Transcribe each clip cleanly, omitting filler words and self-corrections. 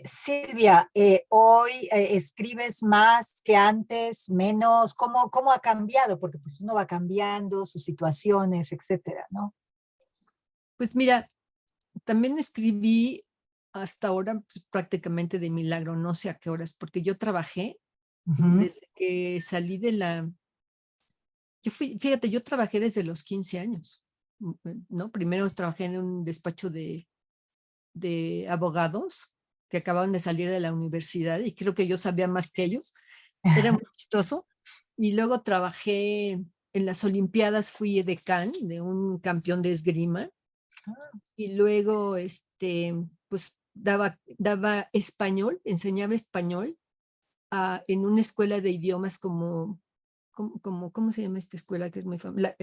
Silvia, hoy escribes más que antes, menos, ¿cómo ha cambiado? Porque pues uno va cambiando sus situaciones, etcétera, ¿no? Pues mira, también escribí hasta ahora pues, prácticamente de milagro, no sé a qué horas, porque yo trabajé Ujú. desde que salí de la... fíjate, yo trabajé desde los 15 años, ¿no? Primero trabajé en un despacho de abogados que acababan de salir de la universidad y creo que yo sabía más que ellos. Era muy chistoso. Y luego trabajé en las Olimpiadas, fui edecán de un campeón de esgrima y luego, pues daba español, enseñaba español en una escuela de idiomas ¿cómo se llama esta escuela que es muy famosa?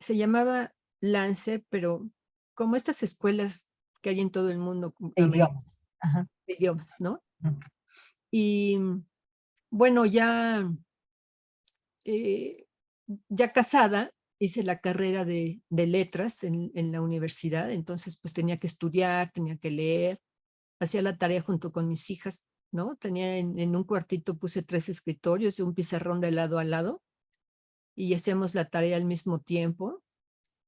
Se llamaba Lancer, pero como estas escuelas que hay en todo el mundo De idiomas. Ajá. de idiomas, ¿no? Ujú. Y bueno, eh, ya casada, hice la carrera de letras en la universidad, entonces pues tenía que estudiar, tenía que leer, hacía la tarea junto con mis hijas, ¿no? Tenía en un cuartito, puse 3 escritorios y un pizarrón de lado a lado y hacíamos la tarea al mismo tiempo.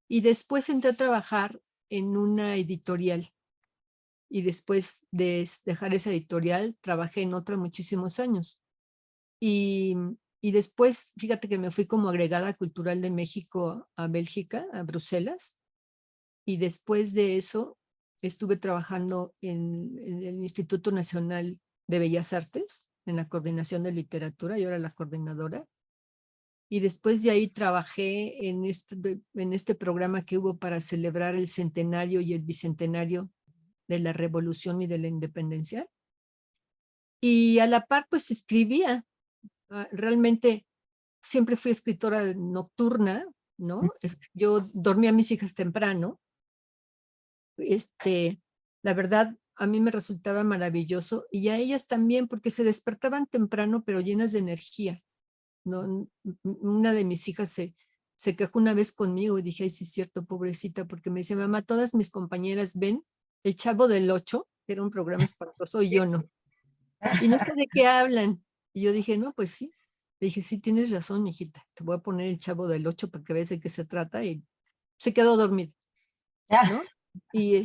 Y después entré a trabajar en una editorial y después de dejar esa editorial trabajé en otra muchísimos años. Y, y después, fíjate que me fui como agregada cultural de México a Bélgica, a Bruselas, y después de eso estuve trabajando en el Instituto Nacional de Bellas Artes, en la coordinación de literatura, yo era la coordinadora, y después de ahí trabajé en este programa que hubo para celebrar el centenario y el bicentenario de la Revolución y de la Independencia. Y a la par, pues escribía. Realmente siempre fui escritora nocturna, ¿no? Yo dormía a mis hijas temprano. Este, la verdad, a mí me resultaba maravilloso y a ellas también porque se despertaban temprano, pero llenas de energía, ¿no? Una de mis hijas se quejó una vez conmigo y dije, ay, sí es cierto, pobrecita, porque me dice, mamá, todas mis compañeras ven El Chavo del Ocho, que era un programa espantoso, y Sí. yo no. Y no sé de qué hablan. Y yo dije, no, pues sí. Le dije, sí, tienes razón, hijita. Te voy a poner El Chavo del Ocho para que veas de qué se trata. Y se quedó dormida, Ya. ¿no? Y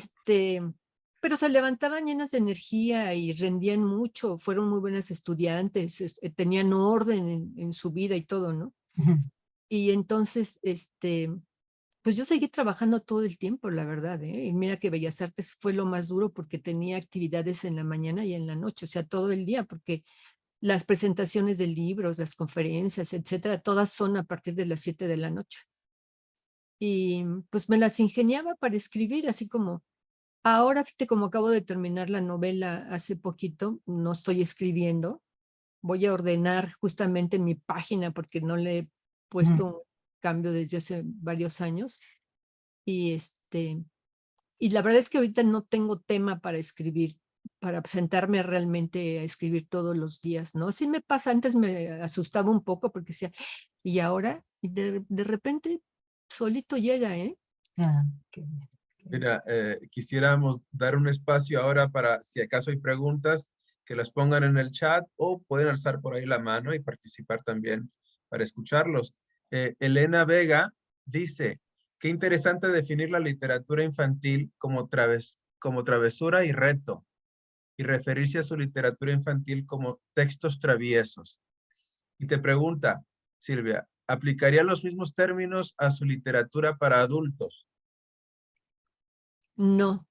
pero se levantaban llenas de energía y rendían mucho. Fueron muy buenas estudiantes, tenían orden en su vida y todo, ¿no? Ujú. Y entonces, pues yo seguí trabajando todo el tiempo, la verdad, ¿eh? Y mira que Bellas Artes fue lo más duro porque tenía actividades en la mañana y en la noche, o sea, todo el día, porque las presentaciones de libros, las conferencias, etcétera, todas son a partir de las 7 de la noche. Y pues me las ingeniaba para escribir, así como ahora, fíjate, como acabo de terminar la novela hace poquito, no estoy escribiendo, voy a ordenar justamente mi página porque no le he Ujú. puesto un cambio desde hace varios años. Y y la verdad es que ahorita no tengo tema para escribir, para sentarme realmente a escribir todos los días, ¿no? Sí me pasa, antes me asustaba un poco porque decía, y ahora, y de repente solito llega, ¿eh? Ah, qué bien, qué bien. Mira, quisiéramos dar un espacio ahora para, si acaso hay preguntas, que las pongan en el chat o pueden alzar por ahí la mano y participar también para escucharlos. Elena Vega dice, qué interesante definir la literatura infantil como travesura y reto, y referirse a su literatura infantil como textos traviesos. Y te pregunta, Silvia, ¿aplicaría los mismos términos a su literatura para adultos? No,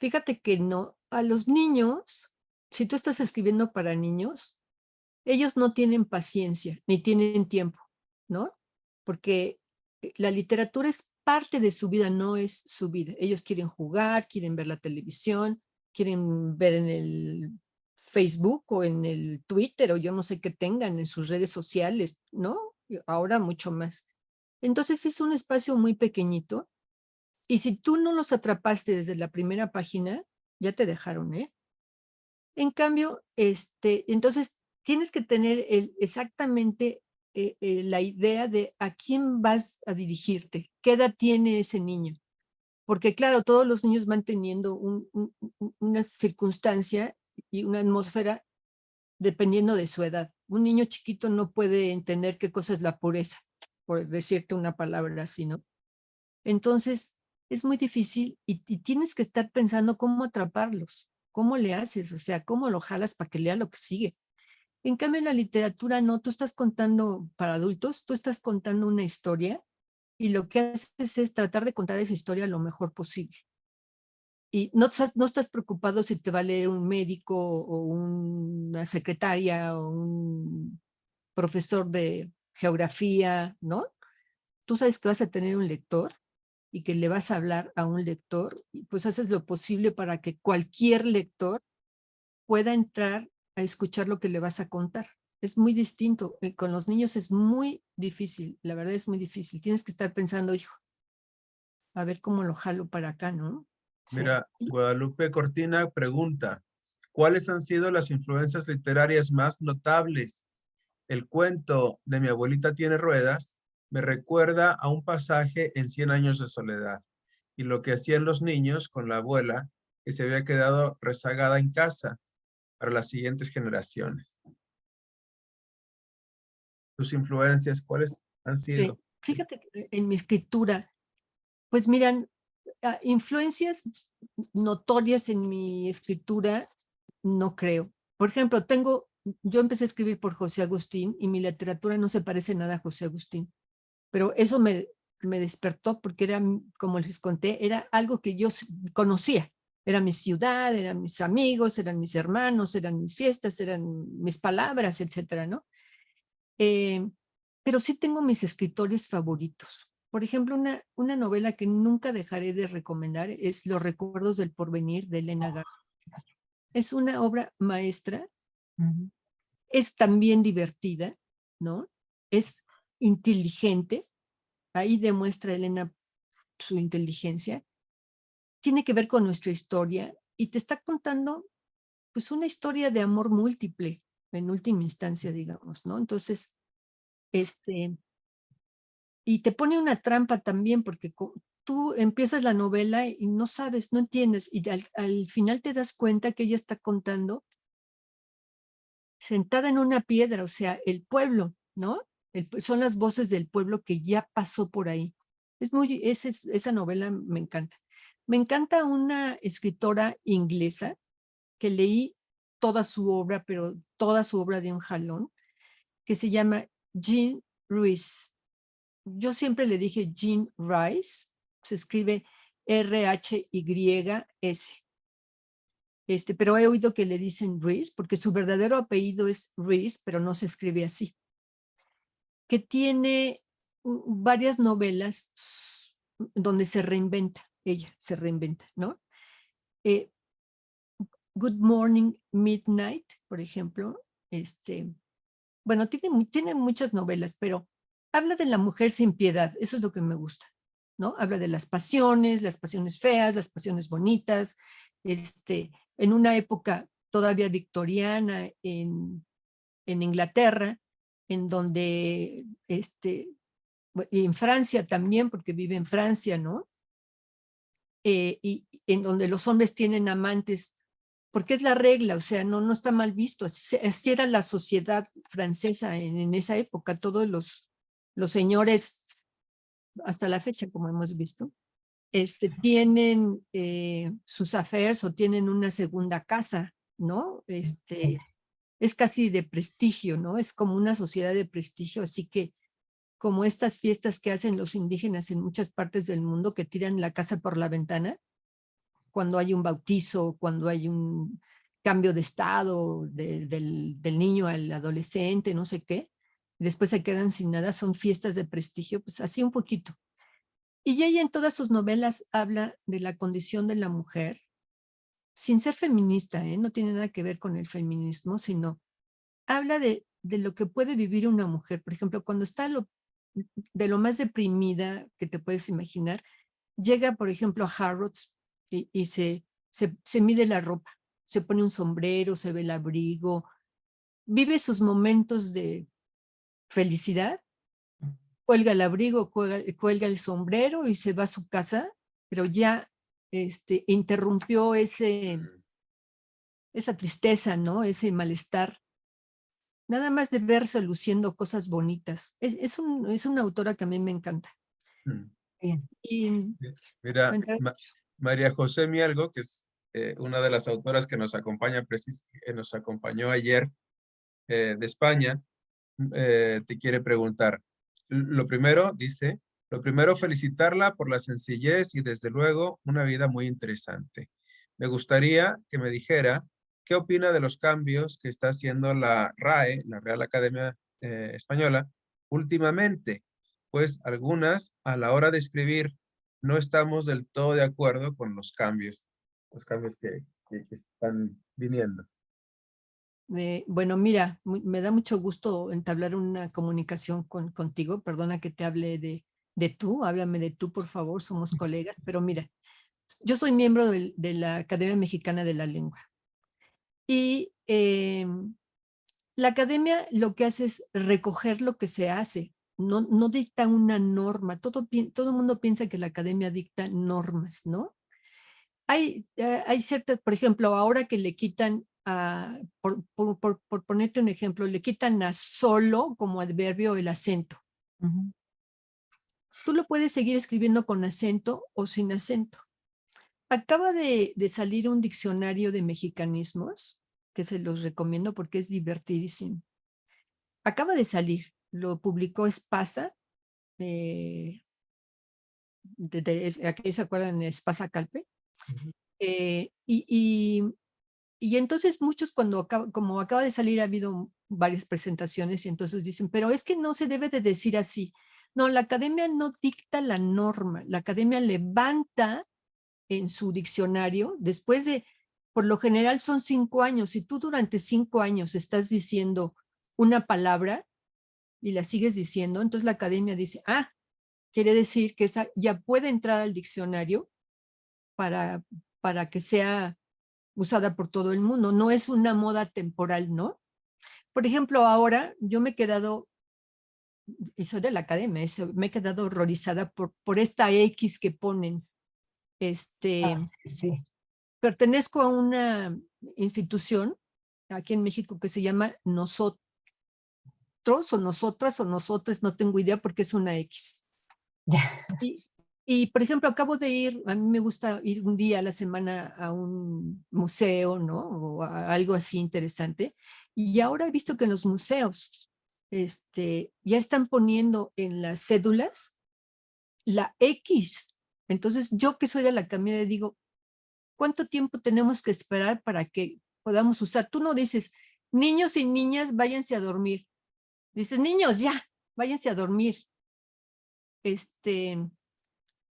fíjate que no. A los niños, si tú estás escribiendo para niños, ellos no tienen paciencia ni tienen tiempo, ¿no? Porque la literatura es parte de su vida, no es su vida. Ellos quieren jugar, quieren ver la televisión, quieren ver en el Facebook o en el Twitter o yo no sé qué tengan en sus redes sociales, ¿no? Ahora mucho más. Entonces es un espacio muy pequeñito y si tú no los atrapaste desde la primera página, ya te dejaron, ¿eh? En cambio, entonces tienes que tener exactamente la idea de a quién vas a dirigirte, qué edad tiene ese niño. porque claro, todos los niños van teniendo una circunstancia y una atmósfera dependiendo de su edad. Un niño chiquito no puede entender qué cosa es la pureza, por decirte una palabra así, ¿no? Entonces, es muy difícil y tienes que estar pensando cómo atraparlos, cómo le haces, o sea, cómo lo jalas para que lea lo que sigue. En cambio, en la literatura no, tú estás contando para adultos, tú estás contando una historia y lo que haces es tratar de contar esa historia lo mejor posible. Y no estás preocupado si te va a leer un médico o una secretaria o un profesor de geografía, ¿no? Tú sabes que vas a tener un lector y que le vas a hablar a un lector, y pues haces lo posible para que cualquier lector pueda entrar a escuchar lo que le vas a contar. Es muy distinto. Con los niños es muy difícil, la verdad es muy difícil. Tienes que estar pensando, hijo, a ver cómo lo jalo para acá, ¿no? Sí. Mira, Guadalupe Cortina pregunta, ¿cuáles han sido las influencias literarias más notables? El cuento de Mi abuelita tiene ruedas me recuerda a un pasaje en Cien años de soledad y lo que hacían los niños con la abuela que se había quedado rezagada en casa para las siguientes generaciones. ¿Tus influencias cuáles han Sí, sido? fíjate que en mi escritura, pues miran, influencias notorias en mi escritura, no creo. Por ejemplo, yo empecé a escribir por José Agustín y mi literatura no se parece nada a José Agustín, pero eso me despertó porque era, como les conté, era algo que yo conocía. Era mi ciudad, eran mis amigos, eran mis hermanos, eran mis fiestas, eran mis palabras, etcétera, ¿no? Eh, pero sí tengo mis escritores favoritos. Por ejemplo, una novela que nunca dejaré de recomendar es Los recuerdos del porvenir de Elena Garro. Es una obra maestra, Ujú. es también divertida, ¿no? Es inteligente, ahí demuestra Elena su inteligencia, tiene que ver con nuestra historia y te está contando pues una historia de amor múltiple, en última instancia, digamos, ¿no? Entonces, este, y te pone una trampa también porque tú empiezas la novela y no sabes, no entiendes, y al final te das cuenta que ella está contando sentada en una piedra, o sea, el pueblo, ¿no? Son las voces del pueblo que ya pasó por ahí. Esa novela me encanta. Me encanta una escritora inglesa que leí toda su obra, pero toda su obra de un jalón, que se llama Jean Rhys. Yo siempre le dije Jean Rice, se escribe R-H-Y-S. Pero he oído que le dicen Rhys, porque su verdadero apellido es Rhys, pero no se escribe así. Que tiene varias novelas donde se reinventa, ella se reinventa, ¿no? Good Morning Midnight, por ejemplo, bueno, tiene muchas novelas, pero habla de la mujer sin piedad, eso es lo que me gusta, ¿no? Habla de las pasiones feas, las pasiones bonitas, en una época todavía victoriana en Inglaterra, en donde, y en Francia también, porque vive en Francia, ¿no? Y en donde los hombres tienen amantes, porque es la regla, o sea, no está mal visto, así era la sociedad francesa en esa época, todos los señores, hasta la fecha, como hemos visto, tienen sus affairs o tienen una segunda casa, ¿no? Es casi de prestigio, ¿no? Es como una sociedad de prestigio, así que como estas fiestas que hacen los indígenas en muchas partes del mundo, que tiran la casa por la ventana, cuando hay un bautizo, cuando hay un cambio de estado del niño al adolescente, no sé qué, y después se quedan sin nada, son fiestas de prestigio, pues así un poquito. Y ella en todas sus novelas habla de la condición de la mujer, sin ser feminista, no tiene nada que ver con el feminismo, sino habla de lo que puede vivir una mujer. Por ejemplo, cuando está de lo más deprimida que te puedes imaginar, llega, por ejemplo, a Harrods y se mide la ropa, se pone un sombrero, se ve el abrigo, vive sus momentos de felicidad, cuelga el abrigo, cuelga el sombrero y se va a su casa pero ya interrumpió esa tristeza, ¿no? Ese malestar. Nada más de verse luciendo cosas bonitas. Es una autora que a mí me encanta. Mm. Bien. Y Mira, cuéntanos. María José Mielgo, que es una de las autoras que nos acompaña, nos acompañó ayer de España, te quiere preguntar. Lo primero, dice, lo primero, felicitarla por la sencillez y desde luego una vida muy interesante. Me gustaría que me dijera qué opina de los cambios que está haciendo la RAE, la Real Academia Española, últimamente, pues algunas a la hora de escribir no estamos del todo de acuerdo con los cambios que están viniendo. Bueno, mira, me da mucho gusto entablar una comunicación contigo. Perdona que te hable de tú, háblame de tú, por favor, somos colegas, pero mira, yo soy miembro de la Academia Mexicana de la Lengua y la academia lo que hace es recoger lo que se hace, no dicta una norma. Todo el mundo piensa que la academia dicta normas, ¿no? Hay ciertas, por ejemplo, ahora que le quitan, por ponerte un ejemplo, le quitan a solo como adverbio el acento. Ujú. Tú lo puedes seguir escribiendo con acento o sin acento. Acaba de salir un diccionario de mexicanismos, que se los recomiendo porque es divertidísimo. Acaba de salir, lo publicó Espasa, aquí se acuerdan de Espasa Calpe, Ujú. y entonces muchos como acaba de salir ha habido varias presentaciones y entonces dicen, pero es que no se debe de decir así. No, la academia no dicta la norma, la academia levanta en su diccionario, después de, por lo general son 5 años, si tú durante 5 años estás diciendo una palabra y la sigues diciendo, entonces la academia dice, quiere decir que esa ya puede entrar al diccionario para, para que sea usada por todo el mundo, no es una moda temporal, ¿no? Por ejemplo, ahora yo me he quedado, y soy de la academia, me he quedado horrorizada por esta X que ponen. Sí, sí. Pertenezco a una institución aquí en México que se llama Nosotros o Nosotras o Nosotres, no tengo idea porque es una X. Ya. Y, y, por ejemplo, acabo de ir, a mí me gusta ir un día a la semana a un museo, ¿no? O a algo así interesante. Y ahora he visto que en los museos ya están poniendo en las cédulas la X. Entonces, yo que soy de la academia digo, ¿cuánto tiempo tenemos que esperar para que podamos usar? Tú no dices, niños y niñas, váyanse a dormir. Dices, niños, ya, váyanse a dormir.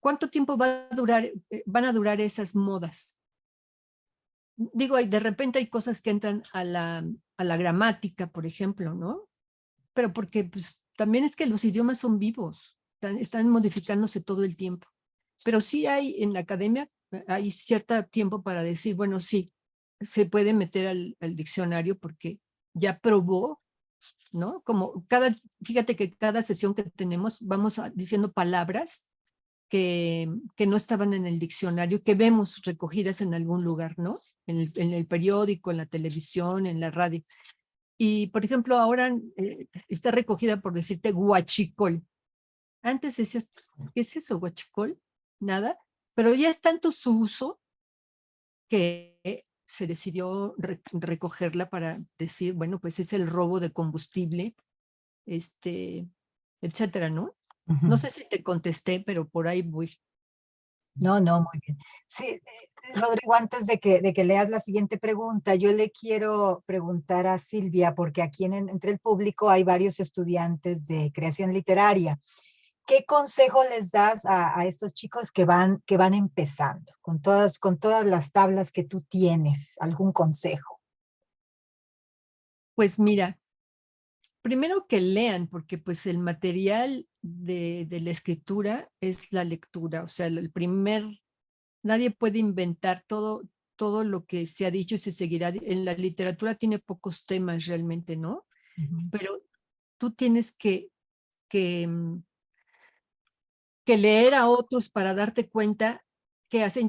¿Cuánto tiempo van a durar esas modas? Digo, de repente hay cosas que entran a la gramática, por ejemplo, ¿no? Pero porque pues, también es que los idiomas son vivos, están modificándose todo el tiempo. Pero sí hay en la academia, hay cierto tiempo para decir, bueno, sí, se puede meter al diccionario porque ya probó, ¿no? Fíjate que cada sesión que tenemos vamos diciendo palabras que no estaban en el diccionario, que vemos recogidas en algún lugar, ¿no? En el periódico, en la televisión, en la radio. Y, por ejemplo, ahora está recogida por decirte guachicol. Antes decías, ¿qué es eso, guachicol? Nada. Pero ya es tanto su uso que se decidió recogerla para decir, bueno, pues es el robo de combustible, etcétera, ¿no? Ujú. No sé si te contesté, pero por ahí voy. No, no, muy bien. Sí, Rodrigo, antes de que leas la siguiente pregunta, yo le quiero preguntar a Silvia, porque aquí entre el público hay varios estudiantes de creación literaria. ¿Qué consejo les das a estos chicos que van empezando, con todas las tablas que tú tienes? ¿Algún consejo? Pues mira, primero que lean, porque pues el material de la escritura es la lectura, o sea, nadie puede inventar todo lo que se ha dicho y se seguirá. En la literatura tiene pocos temas realmente, ¿no? Ujú. Pero tú tienes que, mm, que leer a otros para darte cuenta ¿qué hacen?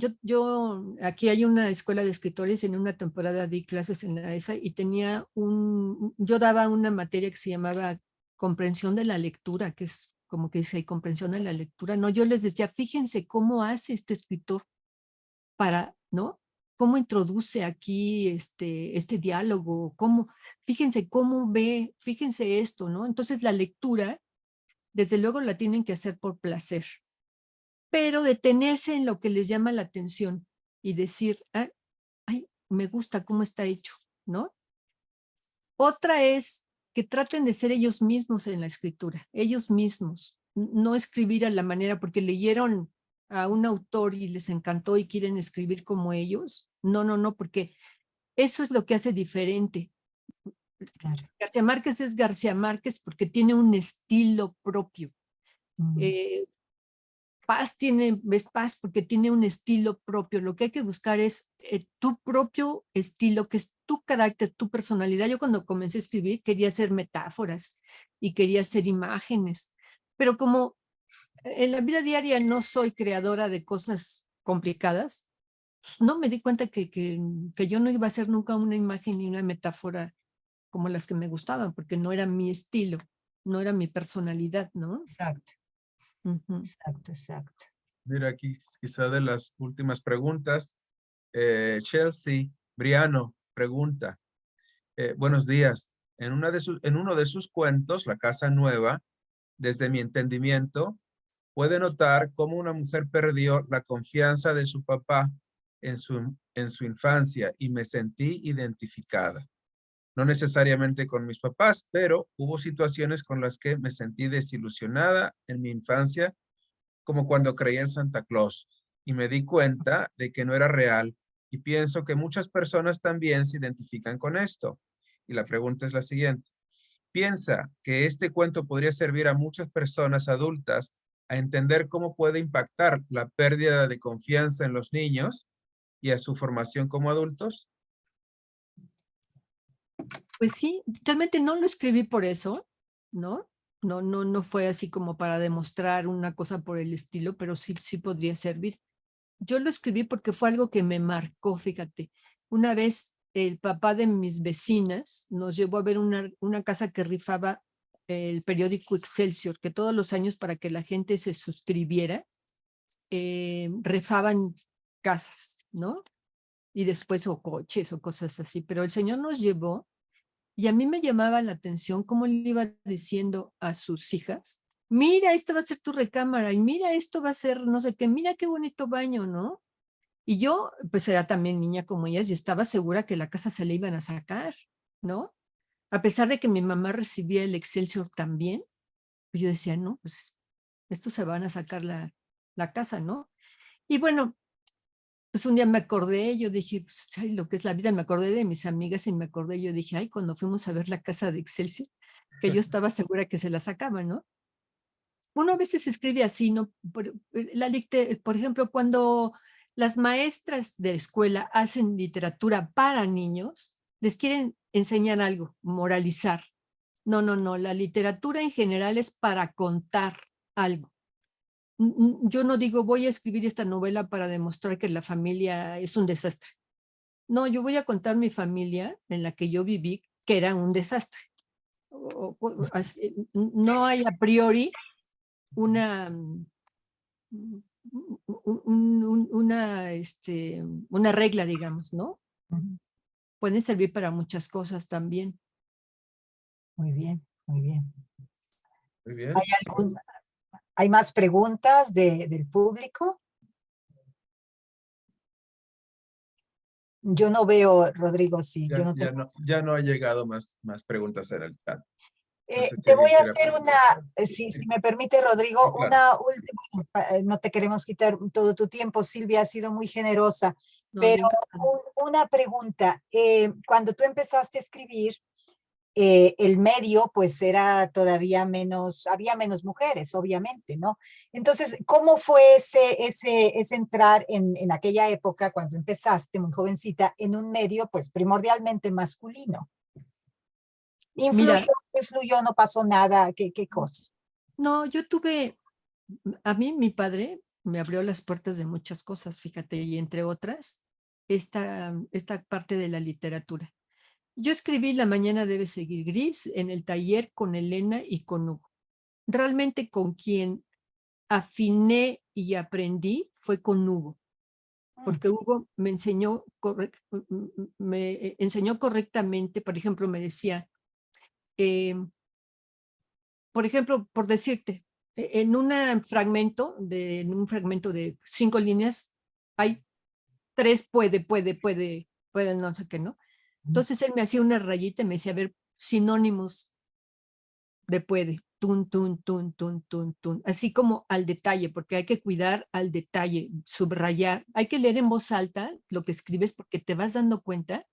Aquí hay una escuela de escritores, en una temporada di clases en la ESA y yo daba una materia que se llamaba comprensión de la lectura, que es como que dice, comprensión de la lectura. No, yo les decía, fíjense cómo hace este escritor para, ¿no? Cómo introduce aquí este diálogo, fíjense cómo ve, fíjense esto, ¿no? Entonces la lectura, desde luego la tienen que hacer por placer, pero detenerse en lo que les llama la atención y decir, ay, me gusta cómo está hecho, ¿no? Otra es que traten de ser ellos mismos en la escritura, ellos mismos, no escribir a la manera porque leyeron a un autor y les encantó y quieren escribir como ellos. No, no, no, porque eso es lo que hace diferente. Claro. García Márquez es García Márquez porque tiene un estilo propio. Paz es Paz porque tiene un estilo propio. Lo que hay que buscar es tu propio estilo, que es tu carácter, tu personalidad. Yo cuando comencé a escribir quería hacer metáforas y quería hacer imágenes, pero como en la vida diaria no soy creadora de cosas complicadas, pues no me di cuenta que yo no iba a hacer nunca una imagen ni una metáfora como las que me gustaban, porque no era mi estilo, no era mi personalidad, ¿no? Exacto, Ujú. exacto, exacto. Mira, aquí quizá de las últimas preguntas. Chelsea Briano pregunta, buenos días. En uno de sus cuentos, La Casa Nueva, desde mi entendimiento, puede notar cómo una mujer perdió la confianza de su papá en su infancia y me sentí identificada. No necesariamente con mis papás, pero hubo situaciones con las que me sentí desilusionada en mi infancia, como cuando creí en Santa Claus y me di cuenta de que no era real y pienso que muchas personas también se identifican con esto. Y la pregunta es la siguiente. ¿Piensa que este cuento podría servir a muchas personas adultas a entender cómo puede impactar la pérdida de confianza en los niños y a su formación como adultos? Pues sí, realmente no lo escribí por eso, ¿no? No fue así como para demostrar una cosa por el estilo, pero sí podría servir. Yo lo escribí porque fue algo que me marcó, fíjate. Una vez el papá de mis vecinas nos llevó a ver una casa que rifaba el periódico Excelsior, que todos los años para que la gente se suscribiera, rifaban casas, ¿no? Y después o coches o cosas así. Pero el señor nos llevó y a mí me llamaba la atención cómo le iba diciendo a sus hijas, mira, esta va a ser tu recámara y mira, esto va a ser no sé qué, mira qué bonito baño, ¿no? Y yo, pues era también niña como ellas y estaba segura que la casa se le iban a sacar, ¿no? A pesar de que mi mamá recibía el Excelsior también, pues yo decía, no, pues estos se van a sacar la casa, ¿no? Y bueno, pues un día me acordé, yo dije, pues, ay, lo que es la vida, me acordé de mis amigas y me acordé, yo dije, ay, cuando fuimos a ver la casa de Excelsior, que yo estaba segura que se la sacaban, ¿no? Uno a veces escribe así, ¿no? Por ejemplo, cuando las maestras de escuela hacen literatura para niños, les quieren enseñar algo, moralizar. No, no, no, la literatura en general es para contar algo. Yo no digo voy a escribir esta novela para demostrar que la familia es un desastre. No, yo voy a contar mi familia en la que yo viví, que era un desastre. No hay a priori una, una regla, digamos, ¿no? Ujú. Pueden servir para muchas cosas también. Muy bien, muy bien. Muy ¿Hay bien. hay más preguntas del público? Yo no veo, Rodrigo, sí, yo no tengo. Ya no ha llegado más preguntas en el chat. No sé si Te voy alguien a quiere hacer preguntar. si me permite, Rodrigo, Sí, claro. una última, no te queremos quitar todo tu tiempo, Silvia ha sido muy generosa, No, yo pero encantada. una pregunta, cuando tú empezaste a escribir, el medio pues era todavía menos, había menos mujeres, obviamente, ¿no? Entonces, ¿cómo fue ese entrar en aquella época, cuando empezaste, muy jovencita, en un medio pues primordialmente masculino? ¿Influyó, Mira, no influyó, no pasó nada? ¿Qué cosa? no, a mí mi padre me abrió las puertas de muchas cosas, fíjate, y entre otras, esta parte de la literatura. Yo escribí La mañana debe seguir gris en el taller con Elena y con Hugo. Realmente con quien afiné y aprendí fue con Hugo, porque Hugo me enseñó, me enseñó correctamente. Por ejemplo, me decía, por ejemplo, por decirte, en un fragmento de 5 líneas, hay 3 puede, no sé qué, ¿no? Entonces él me hacía una rayita y me decía, a ver, sinónimos de puede, tun, tun, tun, tun, tun, tun, así como al detalle, porque hay que cuidar al detalle, subrayar, hay que leer en voz alta lo que escribes porque te vas dando cuenta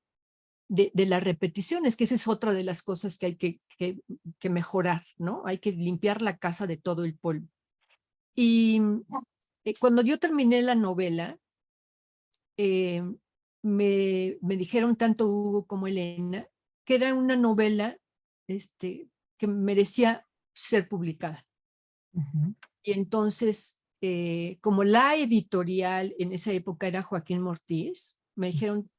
de las repeticiones, que esa es otra de las cosas que hay que mejorar, ¿no? Hay que limpiar la casa de todo el polvo. Y cuando yo terminé la novela, me dijeron tanto Hugo como Elena que era una novela que merecía ser publicada. Y entonces, como la editorial en esa época era Joaquín Mortiz, me dijeron,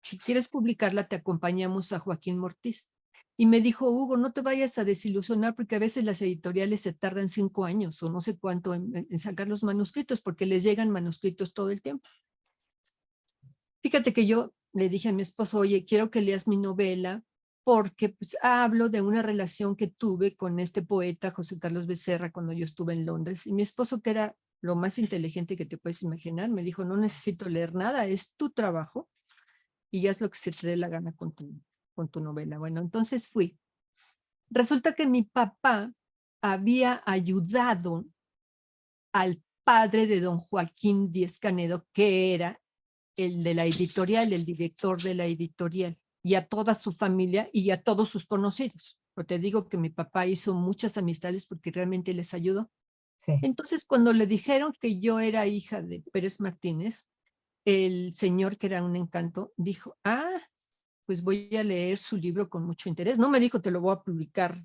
si quieres publicarla, te acompañamos a Joaquín Mortiz. Y me dijo, Hugo, no te vayas a desilusionar porque a veces las editoriales se tardan 5 años o no sé cuánto en sacar los manuscritos porque les llegan manuscritos todo el tiempo. Fíjate que yo le dije a mi esposo, oye, quiero que leas mi novela porque pues, hablo de una relación que tuve con este poeta José Carlos Becerra cuando yo estuve en Londres. Y mi esposo, que era lo más inteligente que te puedes imaginar, me dijo, no necesito leer nada, es tu trabajo y ya es lo que se te dé la gana con tu novela. Bueno, entonces fui. Resulta que mi papá había ayudado al padre de don Joaquín Díez Canedo, que era el de la editorial, el director de la editorial, y a toda su familia y a todos sus conocidos. Pero te digo que mi papá hizo muchas amistades porque realmente les ayudó. Sí. Entonces, cuando le dijeron que yo era hija de Pérez Martínez, el señor, que era un encanto, dijo, pues voy a leer su libro con mucho interés. No me dijo, te lo voy a publicar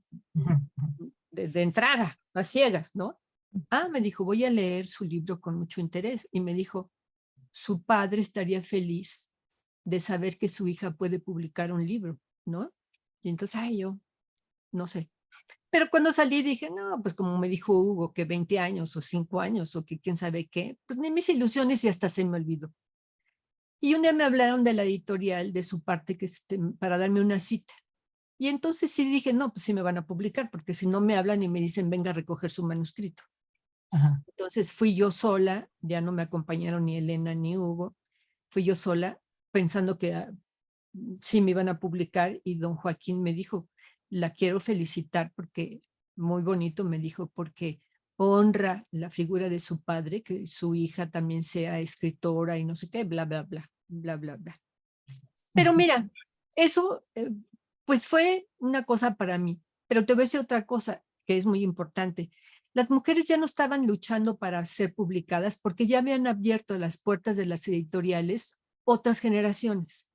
de entrada, a ciegas, ¿no? Me dijo, voy a leer su libro con mucho interés. Y me dijo, su padre estaría feliz de saber que su hija puede publicar un libro, ¿no? Y entonces, yo, no sé. Pero cuando salí dije, no, pues como me dijo Hugo, que 20 años o 5 años o que quién sabe qué, pues ni mis ilusiones y hasta se me olvidó. Y un día me hablaron de la editorial, de su parte, que para darme una cita. Y entonces sí dije, no, pues sí me van a publicar, porque si no me hablan y me dicen, venga a recoger su manuscrito. Ajá. Entonces fui yo sola, ya no me acompañaron ni Elena ni Hugo, fui yo sola pensando que sí me iban a publicar y don Joaquín me dijo, la quiero felicitar porque, muy bonito me dijo, porque honra la figura de su padre, que su hija también sea escritora y no sé qué, bla, bla, bla, bla, bla, bla. Pero mira, eso pues fue una cosa para mí, pero te voy a decir otra cosa que es muy importante. Las mujeres ya no estaban luchando para ser publicadas porque ya habían abierto las puertas de las editoriales otras generaciones,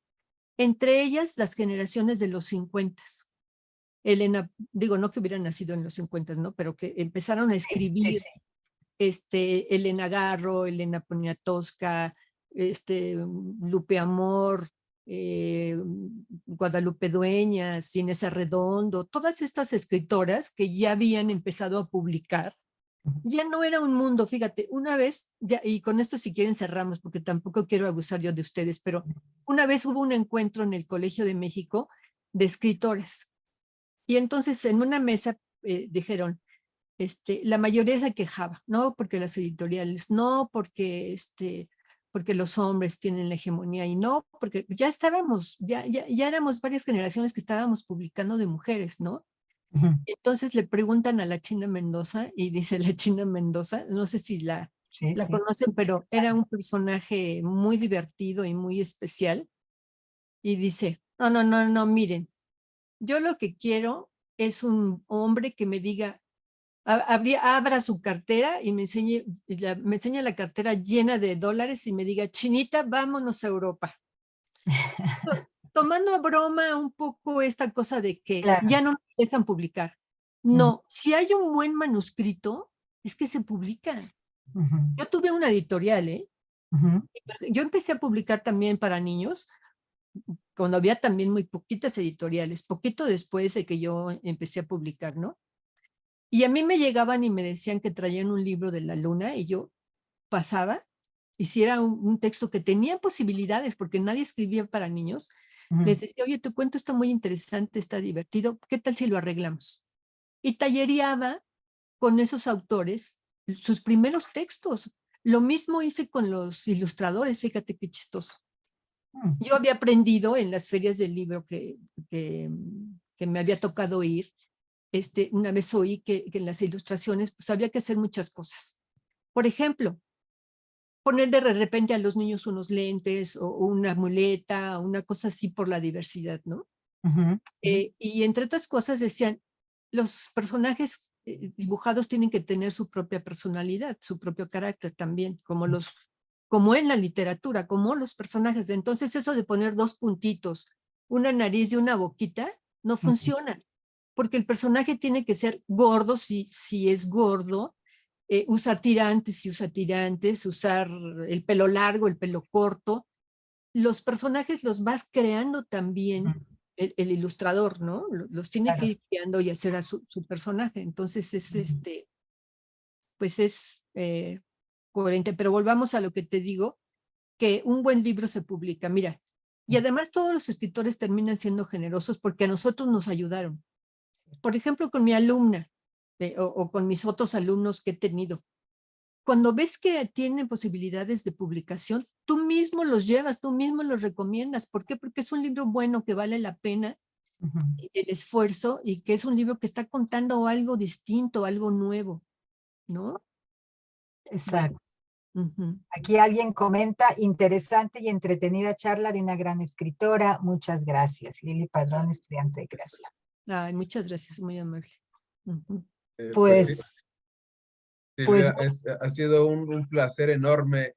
entre ellas las generaciones de los 50. Elena, digo, no que hubieran nacido en los 50, ¿no? Pero que empezaron a escribir, Elena Garro, Elena Poniatowska, Lupe Amor, Guadalupe Dueñas, Inés Arredondo, todas estas escritoras que ya habían empezado a publicar. Ya no era un mundo, fíjate, una vez, ya, y con esto si quieren cerramos, porque tampoco quiero abusar yo de ustedes, pero una vez hubo un encuentro en el Colegio de México de escritores. Y entonces en una mesa dijeron, la mayoría se quejaba, no porque las editoriales, no porque, porque los hombres tienen la hegemonía y no, porque ya estábamos, ya éramos varias generaciones que estábamos publicando de mujeres, ¿no? Entonces le preguntan a la China Mendoza y dice la China Mendoza, no sé si la conocen, pero era un personaje muy divertido y muy especial. Y dice, no, miren, yo lo que quiero es un hombre que me diga, abra su cartera y me enseña la cartera llena de dólares y me diga, Chinita, vámonos a Europa. Tomando a broma un poco esta cosa de que ya no nos dejan publicar. No, si hay un buen manuscrito, es que se publica. Ujú, Yo tuve una editorial, ¿eh? ujú, Yo empecé a publicar también para niños, cuando había también muy poquitas editoriales, poquito después de que yo empecé a publicar, ¿no? Y a mí me llegaban y me decían que traían un libro de la luna y yo pasaba, y si era un texto que tenía posibilidades, porque nadie escribía para niños, ujú. les decía, oye, tu cuento está muy interesante, está divertido, ¿qué tal si lo arreglamos? Y tallereaba con esos autores sus primeros textos. Lo mismo hice con los ilustradores, fíjate qué chistoso. Mm, Yo había aprendido en las ferias del libro que me había tocado ir, una vez oí que en las ilustraciones pues había que hacer muchas cosas. Por ejemplo, poner de repente a los niños unos lentes o una muleta o una cosa así por la diversidad, ¿no? ujú, Y entre otras cosas decían, los personajes dibujados tienen que tener su propia personalidad, su propio carácter también, como en la literatura, como los personajes. Entonces eso de poner dos puntitos, una nariz y una boquita, no ujú. funciona, porque el personaje tiene que ser gordo si es gordo, usar tirantes si usa tirantes, usar el pelo largo, el pelo corto. Los personajes los vas creando también Ujú, el ilustrador, ¿no? Los tiene que claro. ir creando y hacer a su personaje. Entonces es Ujú, pues es coherente. Pero volvamos a lo que te digo, que un buen libro se publica. Mira, y además todos los escritores terminan siendo generosos porque a nosotros nos ayudaron. Por ejemplo, con mi alumna o con mis otros alumnos que he tenido. Cuando ves que tienen posibilidades de publicación, tú mismo los llevas, tú mismo los recomiendas. ¿Por qué? Porque es un libro bueno que vale la pena ujú. el esfuerzo y que es un libro que está contando algo distinto, algo nuevo, ¿no? Bueno, Exacto. ujú. Aquí alguien comenta, interesante y entretenida charla de una gran escritora. Muchas gracias. Lili Padrón, estudiante de Gracia. Ay, muchas gracias, muy amable. Ujú. Pues sí, Pues, pues, Silvia, ha sido un placer enorme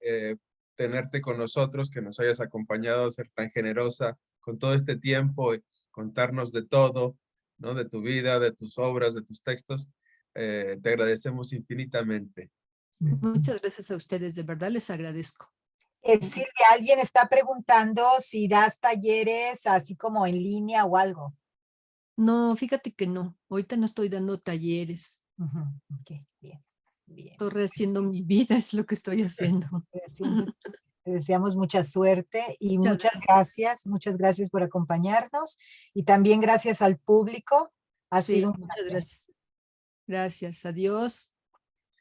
tenerte con nosotros, que nos hayas acompañado, ser tan generosa con todo este tiempo, y contarnos de todo, ¿no? De tu vida, de tus obras, de tus textos. Te agradecemos infinitamente. Sí. Muchas gracias a ustedes, de verdad les agradezco. Silvia, alguien está preguntando si das talleres así como en línea o algo. No, fíjate que no, ahorita no estoy dando talleres, Ujú, ok, bien, bien. estoy rehaciendo mi vida, es lo que estoy haciendo. Siempre te deseamos mucha suerte y Muchas muchas gracias por acompañarnos y también gracias al público. Ha sido Sí, un muchas placer. gracias. Gracias, adiós.